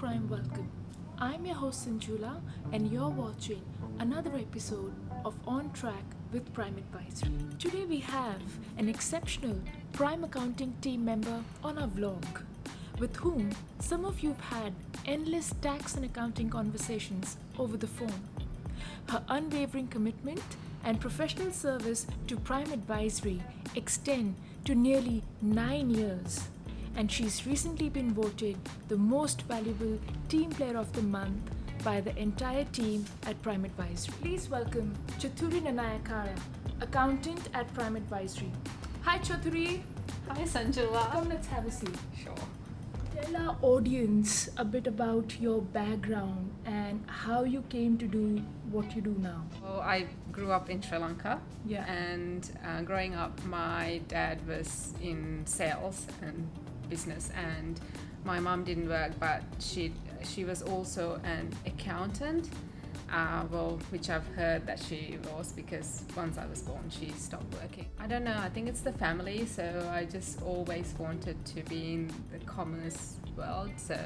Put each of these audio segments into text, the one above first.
Prime welcome. I'm your host SanJula and you're watching another episode of OnTrack with PrimeAdvisory. Today we have an exceptional Prime Accounting team member on our vlog with whom some of you've had endless tax and accounting conversations over the phone. Her unwavering commitment and professional service to PrimeAdvisory extend to nearly 9 years. And she's recently been voted the most valuable team player of the month by the entire team at PrimeAdvisory. Please welcome Chathuri Nanayakkara, accountant at PrimeAdvisory. Hi Chathuri. Hi SanJula. Come, let's have a seat. Sure. Tell our audience a bit about your background and how you came to do what you do now. Well, I grew up in Sri Lanka. Yeah. And growing up, my dad was in sales and business, and my mom didn't work, but she was also an accountant. Which I've heard that she was, because once I was born, she stopped working. I don't know, I think it's the family, so I just always wanted to be in the commerce world. So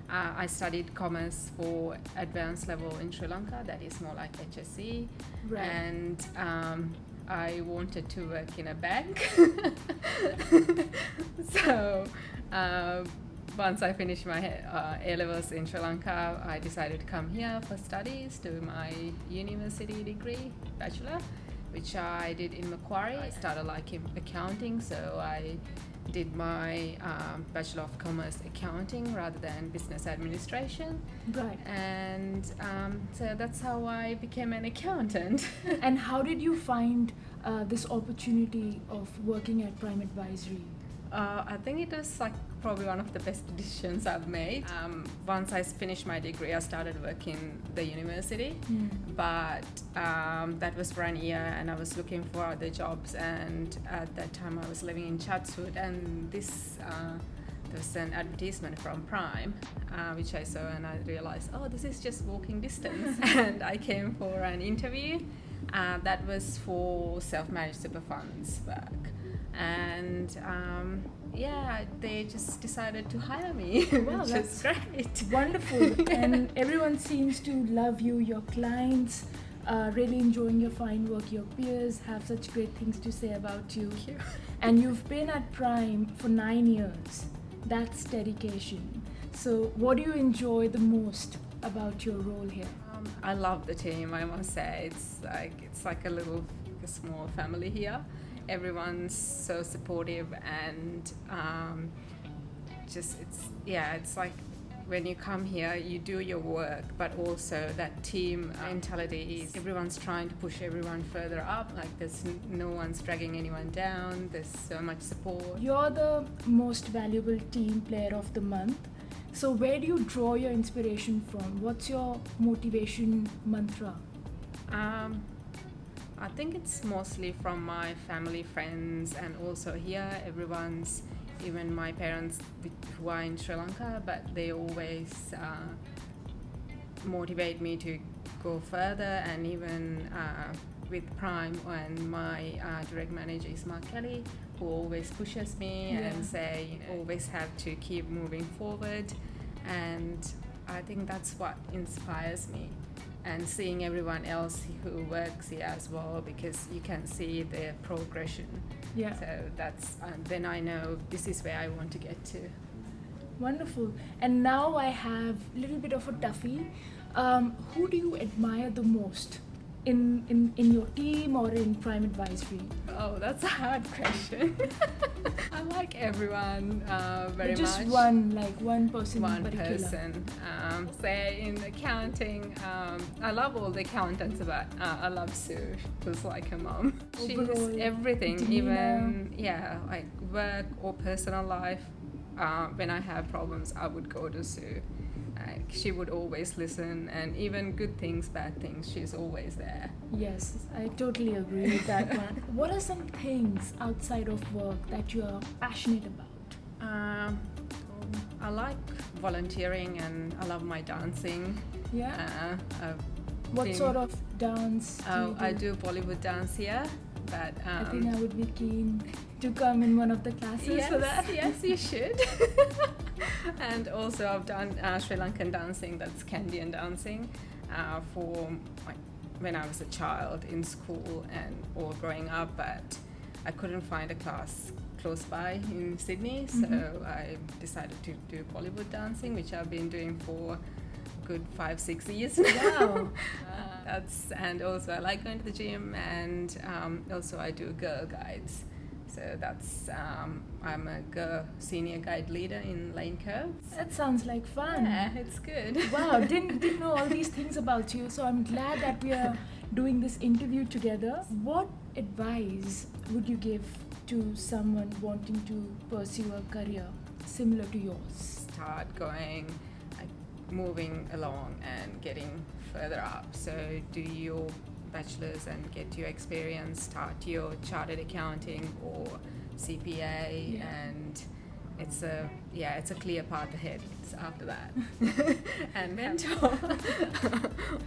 I studied commerce for advanced level in Sri Lanka, that is more like HSC. Right. And I wanted to work in a bank. So once I finished my A-levels in Sri Lanka, I decided to come here for studies, do my university degree, bachelor, which I did in Macquarie. I started liking accounting, so I did my Bachelor of Commerce Accounting rather than Business Administration. Right. And so that's how I became an accountant. And how did you find this opportunity of working at PrimeAdvisory? I think it was like probably one of the best decisions I've made. Once I finished my degree, I started working the university, but that was for a year, and I was looking for other jobs. And at that time, I was living in Chatswood, and there was an advertisement from Prime, which I saw, and I realized, oh, this is just walking distance. And I came for an interview. That was for self-managed super funds work. And they just decided to hire me, Wow, which is great. Wonderful. And everyone seems to love you. Your clients are really enjoying your fine work. Your peers have such great things to say about you. Thank you. And you've been at Prime for 9 years. That's dedication. So what do you enjoy the most about your role here? I love the team, I must say. It's like a small family here. Everyone's so supportive, and it's like when you come here, you do your work, but also that team mentality is everyone's trying to push everyone further up. Like there's no one's dragging anyone down. There's so much support. You're the most valuable team player of the month. So where do you draw your inspiration from? What's your motivation mantra? I think it's mostly from my family, friends, and also here everyone's, even my parents who are in Sri Lanka, but they always motivate me to go further. And even with Prime, and my direct manager is Mark Kelly, who always pushes me and say, always have to keep moving forward. And I think that's what inspires me. And seeing everyone else who works here as well, because you can see their progression. Yeah. So that's then I know this is where I want to get to. Wonderful. And now I have a little bit of a toughie. Who do you admire the most in your team or in PrimeAdvisory? Oh, that's a hard question. I like everyone very much. Just one person in One particular. person. Say in accounting, I love all the accountants, but I love Sue. She's like a mom. Overall, She's everything, demeanor. even like work or personal life. When I have problems, I would go to Sue. She would always listen, and even good things, bad things, she's always there. Yes, I totally agree with that one. What are some things outside of work that you are passionate about? I like volunteering, and I love my dancing. Yeah. What sort of dance do you do? I do Bollywood dance here. But I think I would be keen to come in one of the classes for that. Yes, you should. And also I've done Sri Lankan dancing, that's Kandyan dancing, for when I was a child in school and or growing up, but I couldn't find a class close by in Sydney, so I decided to do Bollywood dancing, which I've been doing for a good 5-6 years now. Wow. And also I like going to the gym, and also I do girl guides. So that's I'm a girl senior guide leader in Lane Curves. That sounds like fun. Yeah, it's good. Wow, didn't know all these things about you. So I'm glad that we are doing this interview together. What advice would you give to someone wanting to pursue a career similar to yours? Start going, like, moving along and getting further up. So do your bachelor's and get your experience, start your chartered accounting or CPA, and it's a clear path ahead. It's after that. And mentor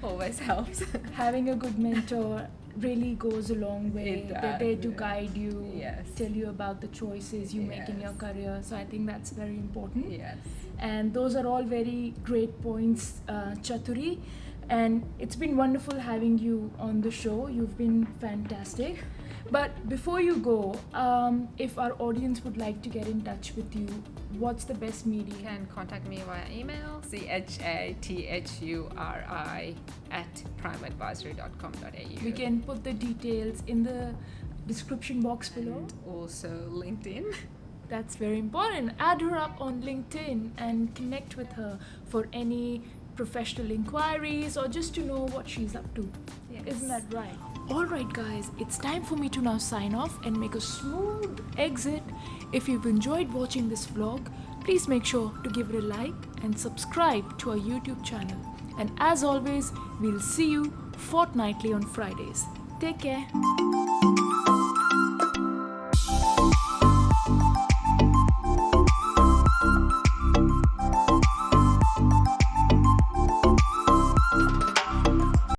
always helps. Having a good mentor really goes a long way. They're there to guide you, tell you about the choices you make in your career. So I think that's very important. Yes. And those are all very great points, Chathuri. And it's been wonderful having you on the show. You've been fantastic. But before you go, if our audience would like to get in touch with you, what's the best medium? You can contact me via email, chatthuri@primeadvisory.com.au. We can put the details in the description box below. And also LinkedIn. That's very important. Add her up on LinkedIn and connect with her for any professional inquiries or just to know what she's up to. Yes. Isn't that right? Alright guys, it's time for me to now sign off and make a smooth exit. If you've enjoyed watching this vlog, please make sure to give it a like and subscribe to our YouTube channel. And as always, we'll see you fortnightly on Fridays. Take care.